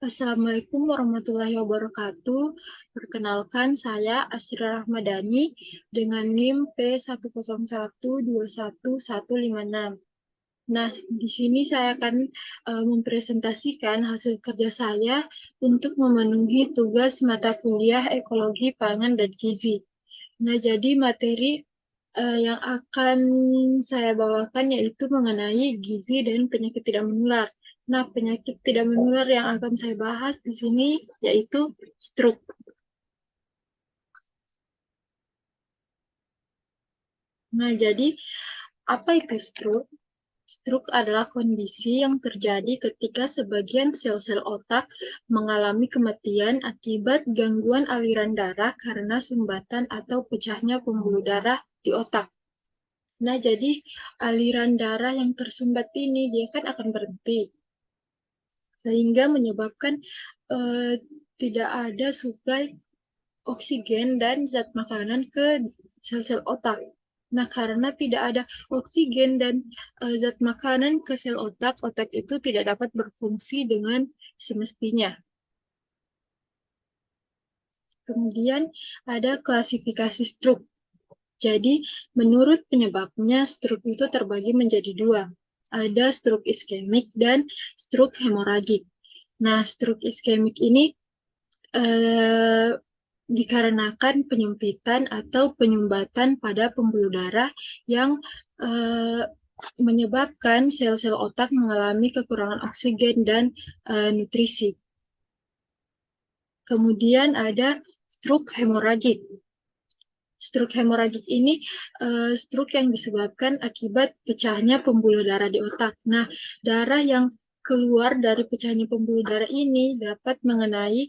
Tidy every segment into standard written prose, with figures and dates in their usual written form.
Assalamualaikum warahmatullahi wabarakatuh. Perkenalkan, saya Asri Rahmadani dengan NIM P101211156. Nah, di sini saya akan mempresentasikan hasil kerja saya untuk memenuhi tugas mata kuliah Ekologi Pangan dan Gizi. Nah, jadi materi yang akan saya bawakan yaitu mengenai gizi dan penyakit tidak menular. Nah, penyakit tidak menular yang akan saya bahas di sini yaitu stroke. Nah, jadi apa itu stroke? Stroke adalah kondisi yang terjadi ketika sebagian sel-sel otak mengalami kematian akibat gangguan aliran darah karena sumbatan atau pecahnya pembuluh darah di otak. Nah, jadi aliran darah yang tersumbat ini dia kan akan berhenti, sehingga menyebabkan eh, tidak ada suplai oksigen dan zat makanan ke sel-sel otak. Nah, karena tidak ada oksigen dan zat makanan ke sel otak, otak itu tidak dapat berfungsi dengan semestinya. Kemudian ada klasifikasi stroke. Jadi, menurut penyebabnya, stroke itu terbagi menjadi dua. Ada stroke iskemik dan stroke hemoragik. Nah, stroke iskemik ini eh, dikarenakan penyempitan atau penyumbatan pada pembuluh darah yang eh, menyebabkan sel-sel otak mengalami kekurangan oksigen dan nutrisi. Kemudian ada stroke hemoragik. Stroke hemoragik ini stroke yang disebabkan akibat pecahnya pembuluh darah di otak. Nah, darah yang keluar dari pecahnya pembuluh darah ini dapat mengenai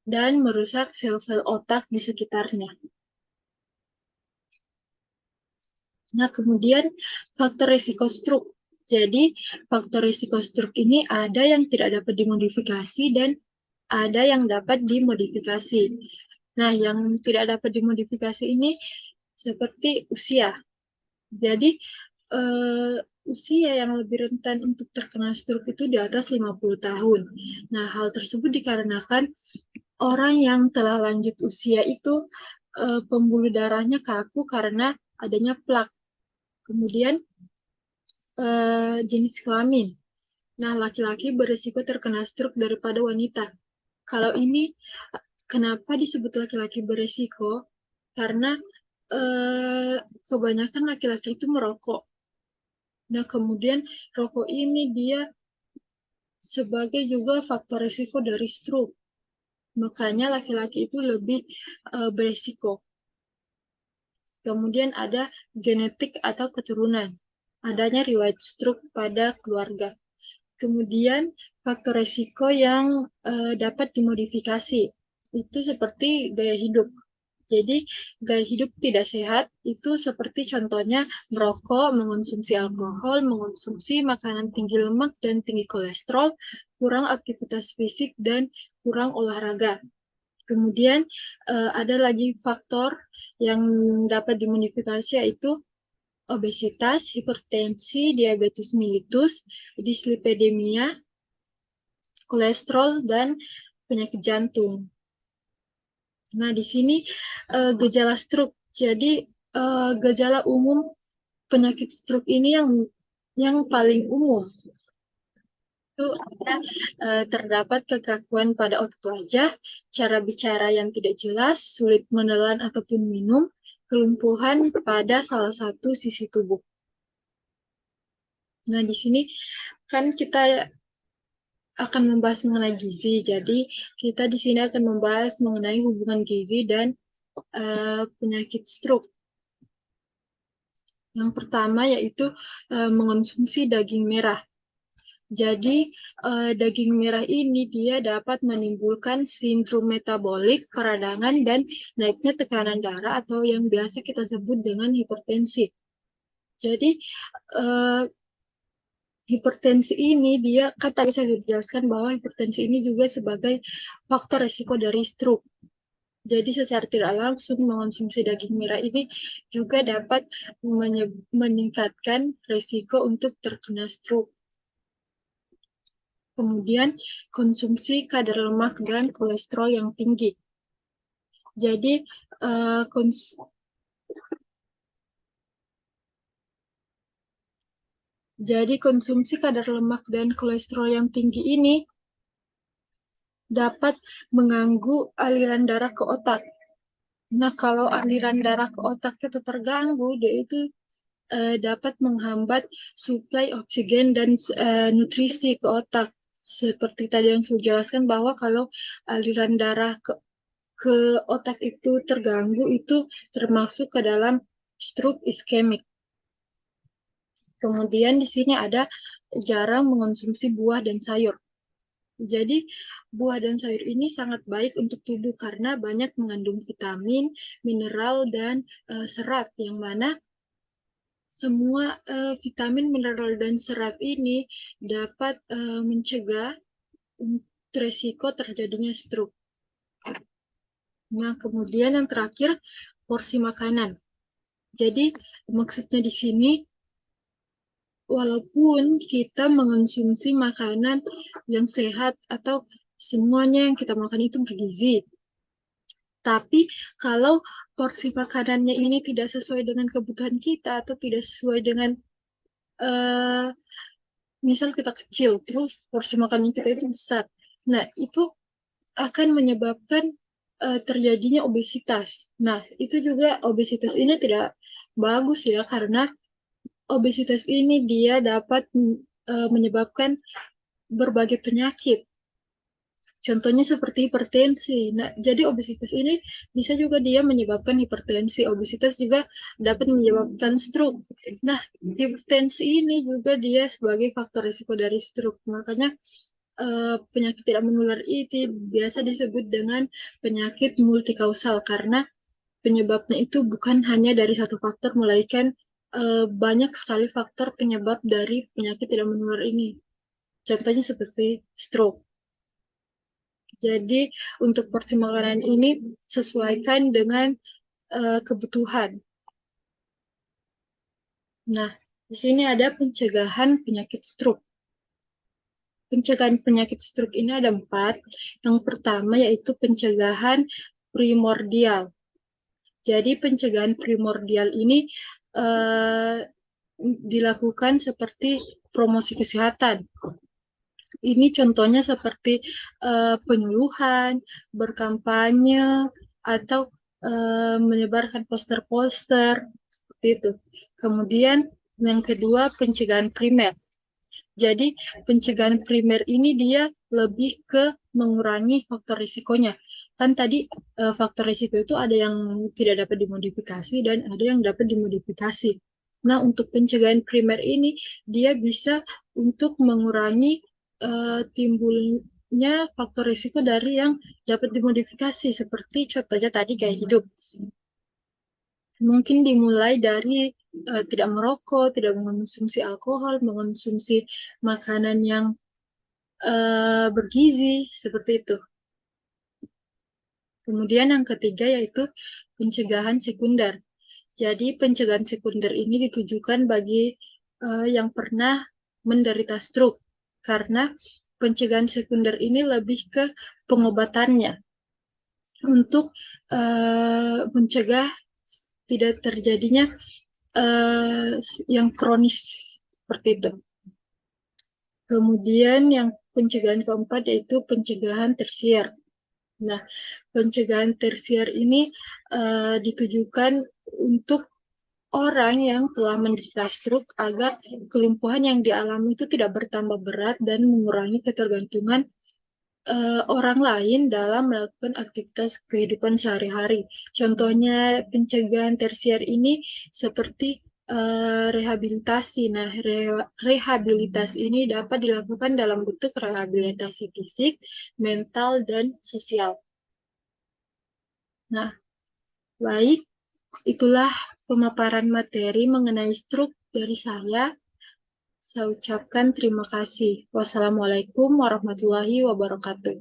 dan merusak sel-sel otak di sekitarnya. Nah, kemudian faktor risiko stroke. Jadi, faktor risiko stroke ini ada yang tidak dapat dimodifikasi dan ada yang dapat dimodifikasi. Nah, yang tidak dapat dimodifikasi ini seperti usia. Jadi, uh, usia yang lebih rentan untuk terkena stroke itu di atas 50 tahun. Nah, hal tersebut dikarenakan orang yang telah lanjut usia itu pembuluh darahnya kaku karena adanya plak. Kemudian jenis kelamin. Nah, laki-laki berisiko terkena stroke daripada wanita. Kalau ini kenapa disebut laki-laki berisiko? Karena kebanyakan laki-laki itu merokok. Nah, kemudian rokok ini dia sebagai juga faktor risiko dari stroke. Makanya laki-laki itu lebih berisiko. Kemudian ada genetik atau keturunan. Adanya riwayat stroke pada keluarga. Kemudian faktor risiko yang dapat dimodifikasi. Itu seperti gaya hidup. Jadi gaya hidup tidak sehat itu seperti contohnya merokok, mengonsumsi alkohol, mengonsumsi makanan tinggi lemak dan tinggi kolesterol, kurang aktivitas fisik dan kurang olahraga. Kemudian ada lagi faktor yang dapat dimodifikasi yaitu obesitas, hipertensi, diabetes mellitus, dislipidemia, kolesterol, dan penyakit jantung. Nah, di sini gejala stroke. Jadi, gejala umum penyakit stroke ini yang paling umum itu ada terdapat kekakuan pada otot wajah, cara bicara yang tidak jelas, sulit menelan ataupun minum, kelumpuhan pada salah satu sisi tubuh. Nah, di sini kan kita akan membahas mengenai gizi. Jadi, kita di sini akan membahas mengenai hubungan gizi dan penyakit stroke. Yang pertama yaitu mengonsumsi daging merah. Jadi, daging merah ini dia dapat menimbulkan sindrom metabolik, peradangan, dan naiknya tekanan darah atau yang biasa kita sebut dengan hipertensi. Jadi, hipertensi ini dia kan tadi saya dijelaskan bahwa hipertensi ini juga sebagai faktor risiko dari stroke. Jadi secara tidak langsung mengonsumsi daging merah ini juga dapat meningkatkan risiko untuk terkena stroke. kemudian konsumsi kadar lemak dan kolesterol yang tinggi. Jadi konsumsi kadar lemak dan kolesterol yang tinggi ini dapat mengganggu aliran darah ke otak. Nah, kalau aliran darah ke otak itu terganggu, dia itu dapat menghambat suplai oksigen dan nutrisi ke otak. Seperti tadi yang saya jelaskan bahwa kalau aliran darah ke otak itu terganggu, itu termasuk ke dalam stroke iskemik. Kemudian di sini ada jarang mengonsumsi buah dan sayur. Jadi buah dan sayur ini sangat baik untuk tubuh karena banyak mengandung vitamin, mineral, dan serat, yang mana semua vitamin, mineral, dan serat ini dapat mencegah resiko terjadinya stroke. Nah, kemudian yang terakhir, porsi makanan. Jadi maksudnya di sini, walaupun kita mengonsumsi makanan yang sehat atau semuanya yang kita makan itu bergizi, tapi kalau porsi makanannya ini tidak sesuai dengan kebutuhan kita atau tidak sesuai dengan misal kita kecil, terus porsi makanan kita itu besar. Nah, itu akan menyebabkan terjadinya obesitas. Nah, itu juga obesitas ini tidak bagus ya, karena obesitas ini dia dapat menyebabkan berbagai penyakit. Contohnya seperti hipertensi. Nah, jadi obesitas ini bisa juga dia menyebabkan hipertensi. Obesitas juga dapat menyebabkan stroke. Nah, hipertensi ini juga dia sebagai faktor risiko dari stroke. Makanya penyakit tidak menular itu biasa disebut dengan penyakit multikausal karena penyebabnya itu bukan hanya dari satu faktor, melainkan banyak sekali faktor penyebab dari penyakit tidak menular ini. Contohnya seperti stroke. Jadi untuk porsi makanan ini sesuaikan dengan kebutuhan. Nah, di sini ada pencegahan penyakit stroke. Pencegahan penyakit stroke ini ada 4. Yang pertama yaitu pencegahan primordial. Jadi pencegahan primordial ini dilakukan seperti promosi kesehatan. Ini contohnya seperti penyuluhan, berkampanye, atau menyebarkan poster-poster, seperti itu. Kemudian yang kedua pencegahan primer. Jadi pencegahan primer ini dia lebih ke mengurangi faktor risikonya. Kan tadi faktor risiko itu ada yang tidak dapat dimodifikasi dan ada yang dapat dimodifikasi. Nah, untuk pencegahan primer ini dia bisa untuk mengurangi timbulnya faktor risiko dari yang dapat dimodifikasi, seperti contohnya tadi gaya hidup. Mungkin dimulai dari tidak merokok, tidak mengonsumsi alkohol, mengonsumsi makanan yang bergizi, seperti itu. Kemudian yang ketiga yaitu pencegahan sekunder. Jadi pencegahan sekunder ini ditujukan bagi yang pernah menderita stroke, karena pencegahan sekunder ini lebih ke pengobatannya untuk mencegah tidak terjadinya yang kronis seperti itu. Kemudian yang pencegahan keempat yaitu pencegahan tersier. Nah, pencegahan tersier ini ditujukan untuk orang yang telah menderita stroke agar kelumpuhan yang dialami itu tidak bertambah berat dan mengurangi ketergantungan orang lain dalam melakukan aktivitas kehidupan sehari-hari. Contohnya pencegahan tersier ini seperti rehabilitasi. Nah, rehabilitasi ini dapat dilakukan dalam bentuk rehabilitasi fisik, mental, dan sosial. Nah, baik, itulah pemaparan materi mengenai stroke dari saya. Saya ucapkan terima kasih. Wassalamualaikum warahmatullahi wabarakatuh.